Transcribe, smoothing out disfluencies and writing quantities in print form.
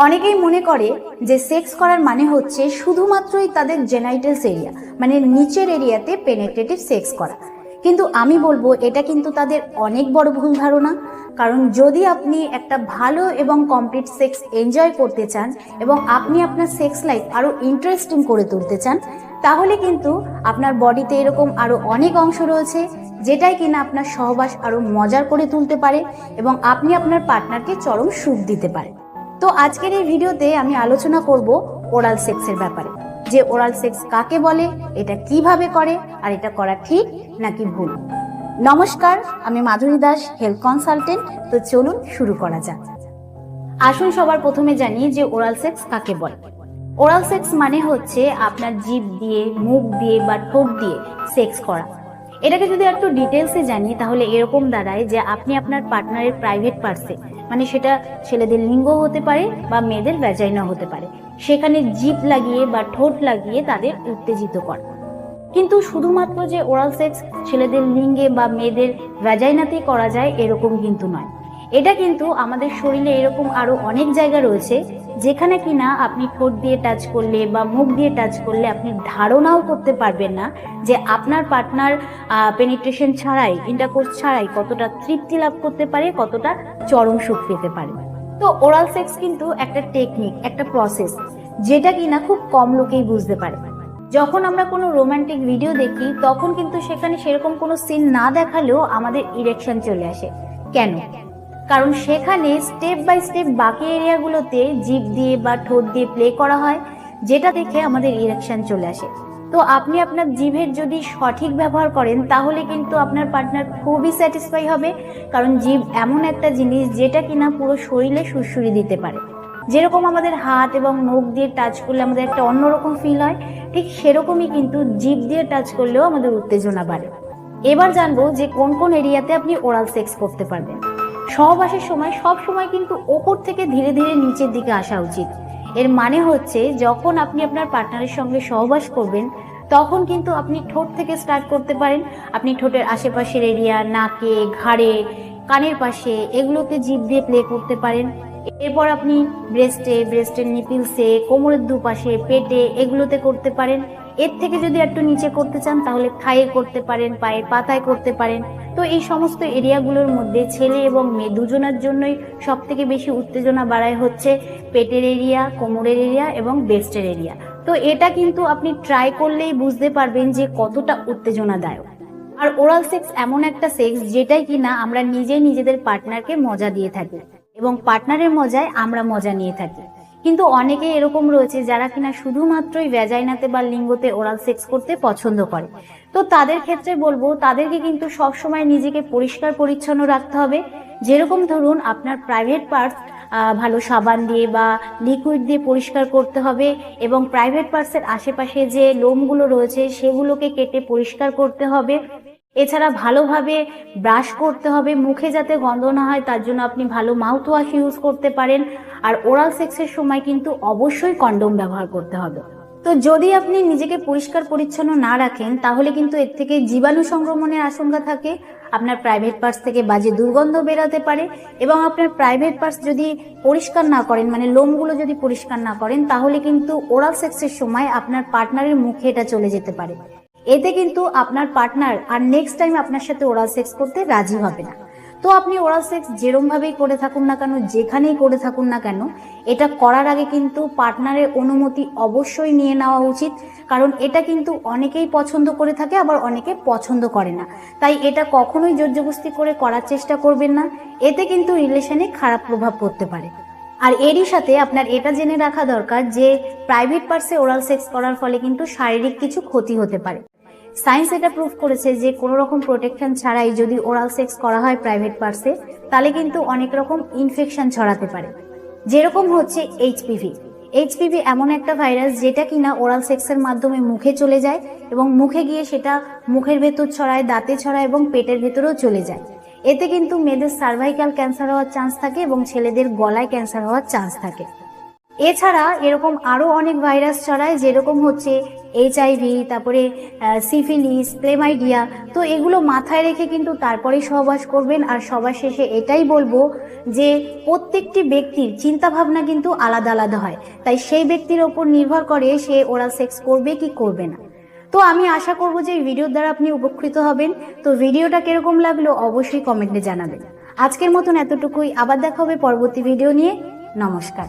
অনেকেই মনে করে যে সেক্স করার মানে হচ্ছে শুধুমাত্রই তাদের জেনাইটালস এরিয়া মানে নিচের এরিয়াতে পেনেট্রেটিভ সেক্স করা। কিন্তু আমি বলবো এটা কিন্তু তাদের অনেক বড় ভুল ধারণা। কারণ যদি আপনি একটা ভালো এবং কমপ্লিট সেক্স এনজয় করতে চান এবং আপনি আপনার সেক্স লাইফ আরো ইন্টারেস্টিং করে তুলতে চান, তাহলে কিন্তু আপনার বডিতে এরকম আরো অনেক অংশ রয়েছে যেটাই কিনা আপনার সহবাস আরো মজার করে তুলতে পারে এবং আপনি আপনার পার্টনারকে চরম সুখ দিতে পারেন। তো আজকের এই ভিডিওতে আমি আলোচনা করব ওরাল সেক্সের ব্যাপারে, যে ওরাল সেক্স কাকে বলে, এটা কিভাবে করে, আর এটা করা ঠিক নাকি ভুল। নমস্কার, আমি মাধুরী দাস, হেলথ কনসালটেন্ট। তো চলুন শুরু করা যাক। আসুন সবার প্রথমে জানি যে ওরাল সেক্স কাকে বলে। ওরাল সেক্স মানে হচ্ছে আপনার জিভ দিয়ে, মুখ দিয়ে বা ঠোঁট দিয়ে সেক্স করা। এটাকে যদি একটু ডিটেলসে জানি তাহলে এরকম দাঁড়ায় যে আপনি আপনার পার্টনারের প্রাইভেট পার্টসে, মানে সেটা ছেলেদের লিঙ্গ হতে পারে বা মেয়েদের ভ্যাজাইনা হতে পারে, সেখানে জিভ লাগিয়ে বা ঠোঁট লাগিয়ে তাদের উত্তেজিত করা। কিন্তু শুধুমাত্র যে ওরাল সেক্স ছেলেদের লিঙ্গে বা মেয়েদের ভ্যাজাইনাতেই করা যায় এরকম কিন্তু নয়। এটা কিন্তু আমাদের শরীরে এরকম আরো অনেক জায়গা রয়েছে যেখানে কিনা আপনি ঠোঁট দিয়ে টাচ করলে বা মুখ দিয়ে টাচ করলে আপনি ধারণাও করতে পারবেন না যে আপনার পার্টনার পেনিট্রেশন ছাড়াই, ইন্টারকোর্স ছাড়াই কতটা তৃপ্তি লাভ করতে পারে, কতটা চরম সুখ পেতে পারে। তো ওরাল সেক্স কিন্তু একটা টেকনিক, একটা প্রসেস যেটা কিনা খুব কম লোকেই বুঝতে পারে। যখন আমরা কোনো রোমান্টিক ভিডিও দেখি তখন কিন্তু সেখানে সেরকম কোনো সিন না দেখালেও আমাদের ইরেকশন চলে আসে। কেন? কারণ সেখানে স্টেপ বাই স্টেপ বাকি এরিয়াগুলোতে জিভ দিয়ে বা ঠোঁট দিয়ে প্লে করা হয়, যেটা দেখে আমাদের ইরেকশন চলে আসে। তো আপনি আপনার জিভের যদি সঠিক ব্যবহার করেন তাহলে কিন্তু আপনার পার্টনার খুবই স্যাটিসফাই হবে। কারণ জিভ এমন একটা জিনিস যেটা কিনা পুরো শরীরে সুড়সুড়ি দিতে পারে। যেরকম আমাদের হাত এবং নখ দিয়ে টাচ করলে আমাদের একটা অন্যরকম ফিল হয়, ঠিক সেরকমই কিন্তু জিভ দিয়ে টাচ করলেও আমাদের উত্তেজনা বাড়ে। এবার জানবো যে কোন কোন এরিয়াতে আপনি ওরাল সেক্স করতে পারবেন। সহবাসের সময় সব সময় কিন্তু ওপর থেকে ধীরে ধীরে নিচের দিকে আসা উচিত। এর মানে হচ্ছে যখন আপনি আপনার পার্টনারের সঙ্গে সহবাস করবেন তখন কিন্তু আপনি ঠোঁট থেকে স্টার্ট করতে পারেন। আপনি ঠোঁটের আশেপাশের এরিয়া, নাকে, ঘাড়ে, কানের পাশে এগুলোতে জিভ দিয়ে প্লে করতে পারেন। এরপর আপনি ব্রেস্টের নিপিলসে, কোমরের দুপাশে, পেটে এগুলোতে করতে পারেন। এর থেকে যদি একটু নিচে করতে চান তাহলে থায়ে করতে পারেন, পায়ের পাতায় করতে পারেন। তো এই সমস্ত এরিয়াগুলোর মধ্যে ছেলে এবং মেয়ে দুজনের জন্যই সব থেকে বেশি উত্তেজনা বাড়ায় হচ্ছে পেটের এরিয়া, কোমরের এরিয়া এবং ব্রেস্টের এরিয়া। তো এটা কিন্তু আপনি ট্রাই করলেই বুঝতে পারবেন যে কতটা উত্তেজনাদায়ক। আর ওরাল সেক্স এমন একটা সেক্স যেটাই কিনা আমরা নিজেদের পার্টনারকে মজা দিয়ে থাকি এবং পার্টনারের মজায় আমরা মজা নিয়ে থাকি। কিন্তু অনেকে এরকম রয়েছে যারা কিনা শুধুমাত্রই ভ্যাজাইনাতে বা লিঙ্গতে ওরাল সেক্স করতে পছন্দ করে। তো তাদের ক্ষেত্রে বলবো তাদেরকে কিন্তু সবসময় নিজেকে পরিষ্কার পরিচ্ছন্ন রাখতে হবে। যেরকম ধরুন আপনার প্রাইভেট পার্টস ভালো সাবান দিয়ে বা লিকুইড দিয়ে পরিষ্কার করতে হবে এবং প্রাইভেট পার্টসের আশেপাশে যে লোমগুলো রয়েছে সেগুলোকে কেটে পরিষ্কার করতে হবে। এছাড়া ভালোভাবে ব্রাশ করতে হবে, মুখে যাতে গন্ধ না হয় তার জন্য আপনি ভালো মাউথ ওয়াশ ইউজ করতে পারেন। আর ওরাল সেক্সের সময় কিন্তু অবশ্যই কন্ডোম ব্যবহার করতে হবে। তো যদি আপনি নিজেকে পরিষ্কার পরিচ্ছন্ন না রাখেন তাহলে কিন্তু এর থেকে জীবাণু সংক্রমণের আশঙ্কা থাকে। আপনার প্রাইভেট পার্টস থেকে বাজে দুর্গন্ধ বেরোতে পারে এবং আপনার প্রাইভেট পার্টস যদি পরিষ্কার না করেন, মানে লোমগুলো যদি পরিষ্কার না করেন, তাহলে কিন্তু ওরাল সেক্সের সময় আপনার পার্টনারের মুখে এটা চলে যেতে পারে। এতে কিন্তু আপনার পার্টনার আর নেক্সট টাইম আপনার সাথে ওরাল সেক্স করতে রাজি হবে না। তো আপনি ওরাল সেক্স যেরকম ভাবেই করে থাকুন না কেন, যেখানেই করে থাকুন না কেন, এটা করার আগে কিন্তু পার্টনারের অনুমতি অবশ্যই নিয়ে নেওয়া উচিত। কারণ এটা কিন্তু অনেকেই পছন্দ করে থাকে, আবার অনেকে পছন্দ করে না। তাই এটা কখনোই জোরজবস্তি করে করার চেষ্টা করবেন না, এতে কিন্তু রিলেশনে খারাপ প্রভাব পড়তে পারে। আর এরই সাথে আপনার এটা জেনে রাখা দরকার যে প্রাইভেট পার্টসে ওরাল সেক্স করার ফলে কিন্তু শারীরিক কিছু ক্ষতি হতে পারে। সায়েন্স এটা প্রুভ করেছে যে কোনো রকম প্রোটেকশন ছাড়াই যদি ওরাল সেক্স করা হয় প্রাইভেট পার্টসে তাহলে কিন্তু অনেক রকম ইনফেকশন ছড়াতে পারে। যেরকম হচ্ছে এইচপিভি এমন একটা ভাইরাস যেটা কিনা ওরাল সেক্সের মাধ্যমে মুখে চলে যায় এবং মুখে গিয়ে সেটা মুখের ভেতর ছড়ায়, দাঁতে ছড়ায় এবং পেটের ভেতরেও চলে যায়। এতে কিন্তু মেয়েদের সার্ভাইকাল ক্যান্সার হওয়ার চান্স থাকে এবং ছেলেদের গলায় ক্যান্সার হওয়ার চান্স থাকে। এছাড়া এরকম আরো অনেক ভাইরাস ছড়ায়, যেরকম হচ্ছে HIV, তারপরে সিফিলিস, ক্লেমাইডিয়া। তো এগুলো মাথায় রেখে কিন্তু তারপরেই সহবাস করবেন। আর সবার শেষে এটাই বলবো যে প্রত্যেকটি ব্যক্তির চিন্তা ভাবনা কিন্তু আলাদা আলাদা হয়, তাই সেই ব্যক্তির ওপর নির্ভর করে সে ওরাল সেক্স করবে কি করবে না। তো আমি আশা করব যে এই ভিডিওর দ্বারা আপনি উপকৃত হবেন। তো ভিডিওটা কিরকম লাগলো অবশ্যই কমেন্টে জানাবেন। আজকের মতন এতটুকুই, আবার দেখা হবে পরবর্তী ভিডিও নিয়ে। নমস্কার।